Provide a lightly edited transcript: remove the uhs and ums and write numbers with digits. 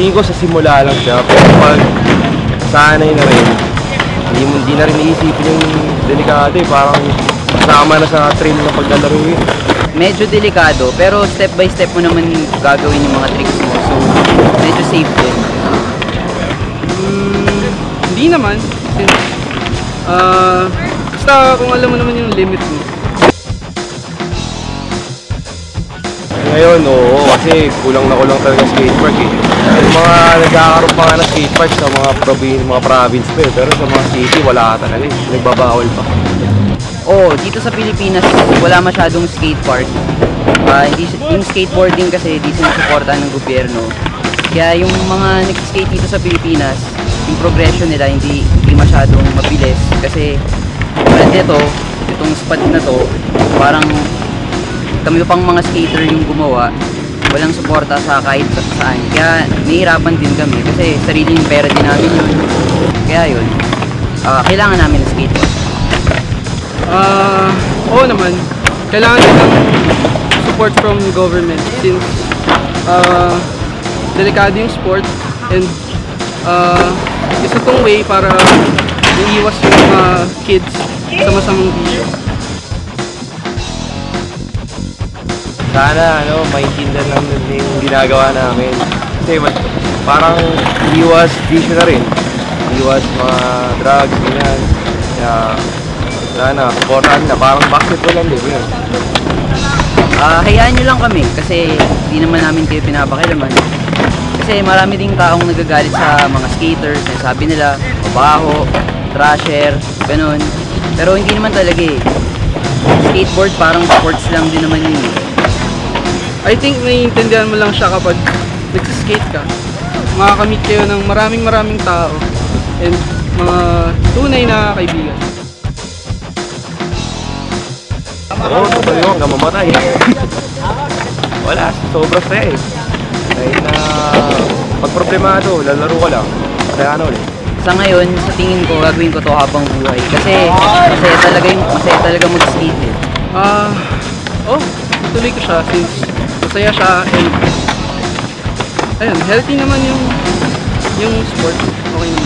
tingin ko sa simula lang siya, pero pag sanay na rin, hindi na rin iisipin yung delikado eh, parang kasama na sa trail na paglalaro yun. Medyo delikado, pero step by step mo naman gagawin yung mga tricks mo, so medyo safe din. Hindi naman, since basta kung alam mo naman yung limit mo. Ngayon, oo, kasi kulang na kulang talaga skatepark eh. Yung mga nagkakaroon pa nga ng skatepark sa mga province pa eh, pero sa mga city wala talaga eh, nagbabawal pa. Oo, dito sa Pilipinas wala masyadong skatepark. Yung skateboarding kasi di sinusuportahan ng gobyerno. Kaya yung mga nag-skate dito sa Pilipinas, yung progression nila hindi masyadong mabilis kasi itong spot na to, parang kami pang mga skater yung gumawa, walang suporta sa kahit saan. Kaya nahihirapan din kami kasi sariling pera din namin yun. Kaya yun, kailangan namin ng skateboard. Oo naman, kailangan din ng support from government since delikado yung sport and isa tong way para iiwas yung mga kids sa masamang bisyo. Sana maintindihan lang din yung ginagawa namin. Kasi parang iwas bisyo na rin. Iwas mga drugs, ganyan. Kaya sana, supportan na. Parang basketball lang din yun. Hayaan nyo lang kami kasi hindi naman namin kayo pinapakilaman. Kasi marami ding taong nagagalit sa mga skaters. Sabi nila, mabaho, trasher, ganun. Pero hindi naman talaga eh. Skateboard parang sports lang din naman yun eh. I think naiintindihan mo lang siya kapag nagsiskate ka. Makakamit kayo ng maraming tao and mga tunay na kaibigan. Oo, totoo yun, hanggang mamatay. Wala, sobrang saya eh. Dahil na pag problemado, lalaro ka lang. Kaya ulit. Sa ngayon, sa tingin ko, gagawin ko to habang buhay. Kasi masaya talaga mag-skate eh. Tuloy ko siya since masaya siya and ayun, healthy naman yung sport. Okay naman.